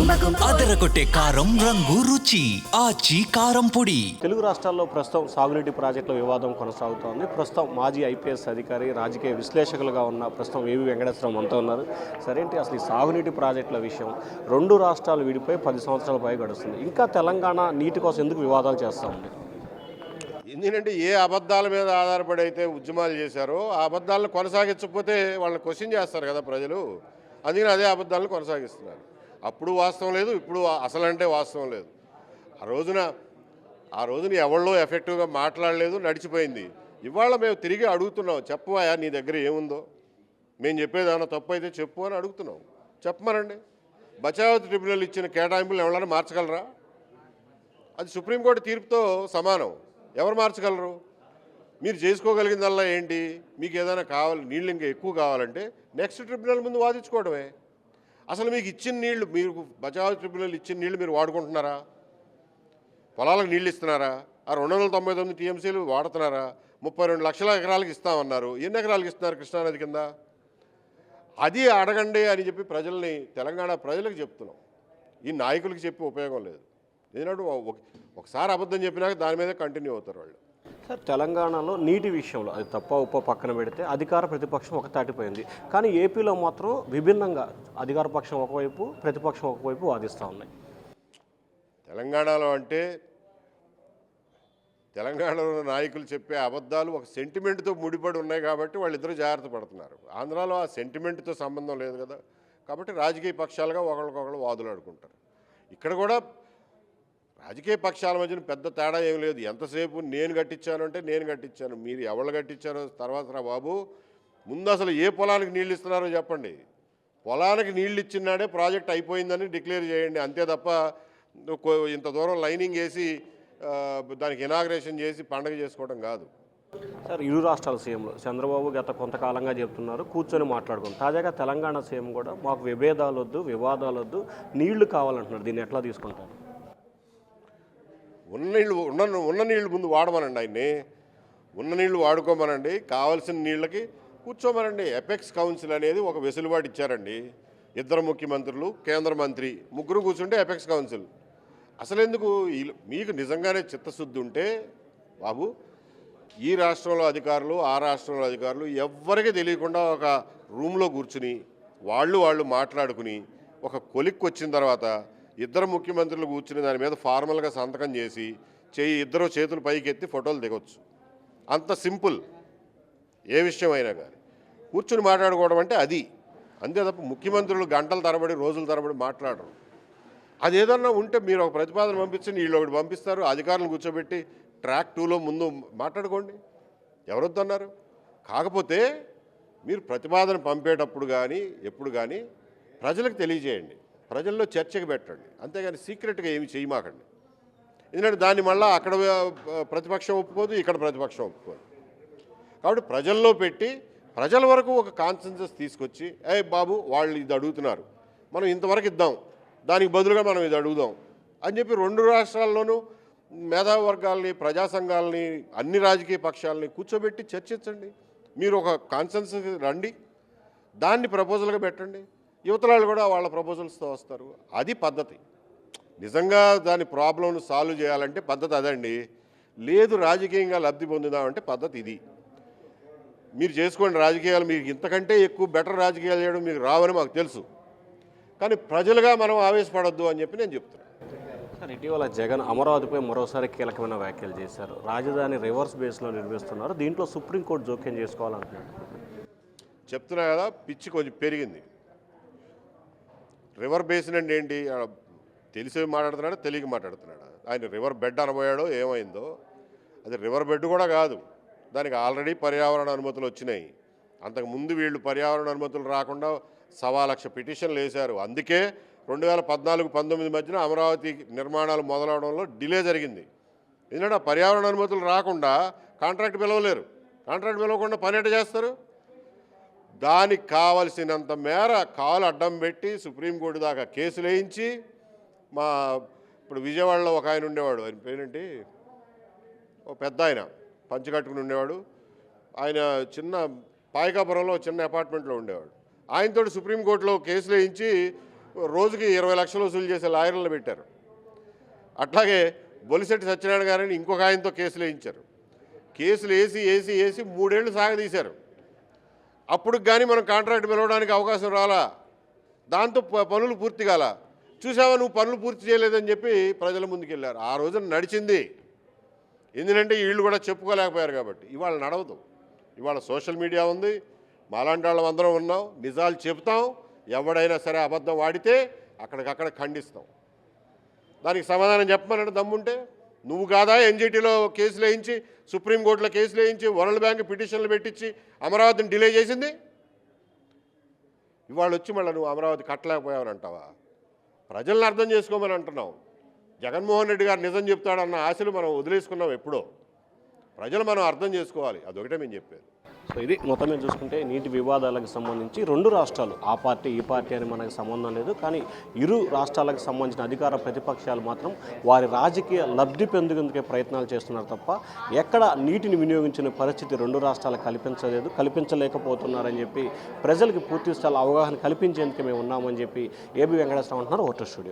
అదరగొట్టే కారం రంగు రుచి ఆచి కారం పొడి. తెలుగు రాష్ట్రాల్లో ప్రస్తుతం సాగునీటి ప్రాజెక్టుల వివాదం కొనసాగుతోంది. ప్రస్తుతం మాజీ ఐపీఎస్ అధికారి రాజకీయ విశ్లేషకులుగా ఉన్న ప్రస్తుతం ఏవి వెంకటేశ్వరం అంతా ఉన్నారు. సరేంటి అసలు ఈ సాగునీటి ప్రాజెక్టుల విషయం రెండు రాష్ట్రాలు విడిపోయి 10 సంవత్సరాల పై గడుస్తుంది. ఇంకా తెలంగాణ నీటి కోసం ఎందుకు వివాదాలు చేస్తూ ఉంది? ఎందుకంటే ఏ అబద్ధాల మీద ఆధారపడి అయితే ఉద్యమాలు చేశారో ఆ అబద్ధాలను కొనసాగించకపోతే వాళ్ళని క్వశ్చన్ చేస్తారు కదా ప్రజలు. అందుకని అదే అబద్ధాలను కొనసాగిస్తున్నారు. అప్పుడు వాస్తవం లేదు, ఇప్పుడు అసలంటే వాస్తవం లేదు. ఆ రోజున ఎవరిలో ఎఫెక్టివ్గా మాట్లాడలేదు, నడిచిపోయింది. ఇవాళ మేము తిరిగి అడుగుతున్నాం, చెప్పవా నీ దగ్గర ఏముందో, మేము చెప్పేది ఏమన్నా తప్పు అయితే చెప్పు అని అడుగుతున్నాం. చెప్పమనండి. బచావ్ ట్రిబ్యునల్ ఇచ్చిన కేటాయింపులు ఎవరైనా మార్చగలరా? అది సుప్రీంకోర్టు తీర్పుతో సమానం. ఎవరు మార్చగలరు? మీరు చేసుకోగలిగిందల్లా ఏంటి? మీకు ఏదైనా కావాలి, నీళ్ళు ఇంకా ఎక్కువ కావాలంటే నెక్స్ట్ ట్రిబ్యునల్ ముందు వాదించుకోవడమే. అసలు మీకు ఇచ్చిన నీళ్లు, మీరు బచావ్ ట్రిబ్యునల్ ఇచ్చిన నీళ్లు మీరు వాడుకుంటున్నారా? పొలాలకు నీళ్ళు ఇస్తున్నారా? ఆ 299 టీఎంసీలు వాడుతున్నారా? 32 లక్షల ఎకరాలకు ఇస్తామన్నారు. ఎన్ని ఎకరాలకు ఇస్తున్నారు కృష్ణానది కింద? అది అడగండి అని చెప్పి తెలంగాణ ప్రజలకు చెప్తున్నాం. ఈ నాయకులకు చెప్పి ఉపయోగం లేదు. ఎందుకంటే ఒకసారి అబద్ధం చెప్పినాక దాని మీద కంటిన్యూ అవుతారు వాళ్ళు. సార్, తెలంగాణలో నీటి విషయంలో అది తప్ప ఉప్ప పక్కన పెడితే అధికార ప్రతిపక్షం ఒక తాటిపోయింది. కానీ ఏపీలో మాత్రం విభిన్నంగా అధికార పక్షం ఒకవైపు, ప్రతిపక్షం ఒకవైపు వాదిస్తూ ఉన్నాయి. తెలంగాణలో నాయకులు చెప్పే అబద్ధాలు ఒక సెంటిమెంట్తో ముడిపడి ఉన్నాయి కాబట్టి వాళ్ళిద్దరూ జాగ్రత్త పడుతున్నారు. ఆంధ్రాలో ఆ సెంటిమెంట్తో సంబంధం లేదు కదా, కాబట్టి రాజకీయ పక్షాలుగా ఒకరికొకరు వాదులాడుకుంటారు. ఇక్కడ కూడా రాజకీయ పక్షాల మధ్యన పెద్ద తేడా ఏం లేదు. ఎంతసేపు నేను కట్టించాను అంటే నేను కట్టించాను, మీరు ఎవరు కట్టించారో తర్వాత రా బాబు, ముందు అసలు ఏ పొలానికి నీళ్ళు ఇస్తున్నారో చెప్పండి. పొలానికి నీళ్ళు ఇచ్చినాడే ప్రాజెక్ట్ అయిపోయిందని డిక్లేర్ చేయండి. అంతే తప్ప ఇంత దూరం లైనింగ్ వేసి దానికి ఇనాగ్రేషన్ చేసి పండగ చేసుకోవడం కాదు. సార్, ఇరు రాష్ట్రాల సీఎంలు చంద్రబాబు గత కొంతకాలంగా చెప్తున్నారు కూర్చొని మాట్లాడుకుని. తాజాగా తెలంగాణ సీఎం కూడా మాకు విభేదాలు వద్దు, వివాదాలు వద్దు, నీళ్లు కావాలంటున్నారు. దీన్ని ఎట్లా తీసుకుంటారు? ఉన్న నీళ్లు ముందు వాడమనండి. ఆయన్ని ఉన్న నీళ్లు వాడుకోమనండి. కావాల్సిన నీళ్ళకి కూర్చోమనండి. ఎపెక్స్ కౌన్సిల్ అనేది ఒక వెసులుబాటు ఇచ్చారండి. 2 ముఖ్యమంత్రులు, కేంద్ర మంత్రి, ముగ్గురు కూర్చుంటే ఎపెక్స్ కౌన్సిల్. అసలెందుకు? మీకు నిజంగానే చిత్తశుద్ధి ఉంటే బాబు, ఈ రాష్ట్రంలో అధికారులు, ఆ రాష్ట్రంలో అధికారులు ఎవ్వరికీ తెలియకుండా ఒక రూమ్లో కూర్చుని వాళ్ళు మాట్లాడుకుని ఒక కొలిక్కి వచ్చిన తర్వాత 2 ముఖ్యమంత్రులు కూర్చుని దాని మీద ఫార్మల్గా సంతకం చేసి ఇద్దరు చేతులు పైకి ఎత్తి ఫోటోలు దిగొచ్చు. అంత సింపుల్. ఏ విషయం అయినా కానీ కూర్చుని మాట్లాడుకోవడం అంటే అది. అంతే తప్ప ముఖ్యమంత్రులు గంటల తరబడి, రోజుల తరబడి మాట్లాడరు. అది ఏదన్నా ఉంటే మీరు ఒక ప్రతిపాదన పంపించండి, వీళ్ళు ఒకటి పంపిస్తారు, అధికారులను కూర్చోబెట్టి ట్రాక్ 2లో ముందు మాట్లాడుకోండి. ఎవరొద్దన్నారు? కాకపోతే మీరు ప్రతిపాదన పంపేటప్పుడు కానీ ఎప్పుడు కానీ ప్రజలకు తెలియజేయండి, ప్రజల్లో చర్చకు పెట్టండి. అంతేగాని సీక్రెట్గా ఏమి చేయమాకండి. ఎందుకంటే దాన్ని మళ్ళీ అక్కడ ప్రతిపక్షం ఒప్పుకోదు, ఇక్కడ ప్రతిపక్షం ఒప్పుకోదు. కాబట్టి ప్రజల్లో పెట్టి ప్రజల వరకు ఒక కాన్సెన్సస్ తీసుకొచ్చి, బాబు వాళ్ళు ఇది అడుగుతున్నారు, మనం ఇంతవరకు ఇద్దాం, దానికి బదులుగా మనం ఇది అడుగుదాం అని చెప్పి 2 రాష్ట్రాల్లోనూ మేధావర్గాల్ని, ప్రజా సంఘాలని, అన్ని రాజకీయ పక్షాలని కూర్చోబెట్టి చర్చించండి. మీరు ఒక కాన్సెన్సస్ రండి, దాన్ని ప్రపోజల్గా పెట్టండి. యువతలాళ్ళు కూడా వాళ్ళ ప్రపోజల్స్తో వస్తారు. అది పద్ధతి. నిజంగా దాని ప్రాబ్లంను సాల్వ్ చేయాలంటే పద్ధతి అదండి. లేదు రాజకీయంగా లబ్ధి పొందుదామంటే పద్ధతి ఇది. మీరు చేసుకోండి రాజకీయాలు. మీకు ఇంతకంటే ఎక్కువ బెటర్ రాజకీయాలు చేయడం మీకు రావని మాకు తెలుసు. కానీ ప్రజలుగా మనం ఆవేశపడొద్దు అని చెప్పి నేను చెప్తున్నాను. సార్, ఇటీవల జగన్ అమరావతిపై మరోసారి కీలకమైన వ్యాఖ్యలు చేశారు. రాజధాని రివర్స్ బేస్లో నిర్మిస్తున్నారు, దీంట్లో సుప్రీంకోర్టు జోక్యం చేసుకోవాలంటున్నారు. చెప్తున్నా కదా, పిచ్చి కొంచెం పెరిగింది. రివర్ బేసిన్ అంటే ఏంటి? తెలిసి మాట్లాడుతున్నాడు, తెలియక మాట్లాడుతున్నాడు. ఆయన రివర్ బెడ్ అనబోయాడో ఏమైందో. అది రివర్ బెడ్ కూడా కాదు, దానికి ఆల్రెడీ పర్యావరణ అనుమతులు వచ్చినాయి. అంతకుముందు వీళ్ళు పర్యావరణ అనుమతులు రాకుండా 1,00,000 పిటిషన్లు వేశారు. అందుకే 2014-19 మధ్యన అమరావతి నిర్మాణాలు మొదలవడంలో డిలే జరిగింది. ఎందుకంటే పర్యావరణ అనుమతులు రాకుండా కాంట్రాక్ట్ పిలవలేరు. కాంట్రాక్ట్ పిలవకుండా పని ఎట్ట చేస్తారు? దానికి కావలసినంత మేర కాలు అడ్డం పెట్టి సుప్రీంకోర్టు దాకా కేసులు వేయించి, ఇప్పుడు విజయవాడలో ఒక ఆయన ఉండేవాడు, ఆయన పేరేంటి, ఒక పెద్ద ఆయన పంచకట్టుకుని ఉండేవాడు. ఆయన పాయకాపురంలో చిన్న అపార్ట్మెంట్లో ఉండేవాడు. ఆయనతో సుప్రీంకోర్టులో కేసులు వేయించి రోజుకి 20 లక్షలు వసూలు చేసే లాయర్లను పెట్టారు. అట్లాగే బొలిశెట్టి సత్యనారాయణ గారిని ఇంకొక ఆయనతో కేసులు వేయించారు. కేసులు వేసి 3 ఏళ్ళు సాగదీశారు. అప్పుడు కానీ మనం కాంట్రాక్ట్ పిలవడానికి అవకాశం రాలా. దాంతో పనులు పూర్తి కాల. చూసావా నువ్వు పనులు పూర్తి చేయలేదని చెప్పి ప్రజల ముందుకెళ్ళారు. ఆ రోజున నడిచింది. ఎందుకంటే వీళ్ళు కూడా చెప్పుకోలేకపోయారు కాబట్టి. ఇవాళ నడవదు. ఇవాళ సోషల్ మీడియా ఉంది, మాలాంటి వాళ్ళం అందరం ఉన్నాం, నిజాలు చెప్తాం. ఎవడైనా సరే అబద్ధం వాడితే అక్కడికక్కడ ఖండిస్తాం. దానికి సమాధానం చెప్పమనంటే దమ్ముంటే నువ్వు కాదా ఎన్జిటీలో కేసులు వేయించి, సుప్రీంకోర్టులో కేసులు వేయించి, వరల్డ్ బ్యాంక్ పిటిషన్లు పెట్టించి అమరావతిని డిలే చేసింది? ఇవాళ వచ్చి మళ్ళీ నువ్వు అమరావతి కట్టలేకపోయావని అంటావా? ప్రజలను అర్థం చేసుకోమని అంటున్నావు. జగన్మోహన్ రెడ్డి గారు నిజం చెప్తాడన్న ఆశలు మనం వదిలేసుకున్నాం ఎప్పుడో. ప్రజలు మనం అర్థం చేసుకోవాలి, అదొకటే మేము చెప్పేది. సో ఇది మొత్తం మీద చూసుకుంటే నీటి వివాదాలకు సంబంధించి 2 రాష్ట్రాలు, ఆ పార్టీ ఈ పార్టీ అని మనకు సంబంధం లేదు, కానీ ఇరు రాష్ట్రాలకు సంబంధించిన అధికార ప్రతిపక్షాలు మాత్రం వారి రాజకీయ లబ్ధి పొందేందుకే ప్రయత్నాలు చేస్తున్నారు తప్ప ఎక్కడ నీటిని వినియోగించిన పరిస్థితి 2 రాష్ట్రాలకు కల్పించలేకపోతున్నారని చెప్పి ప్రజలకు పూర్తి స్థాయి అవగాహన కల్పించేందుకు మేము ఉన్నామని చెప్పి ఏబి వెంకటేశ్వరరావు అంటున్నారు. Voter studio.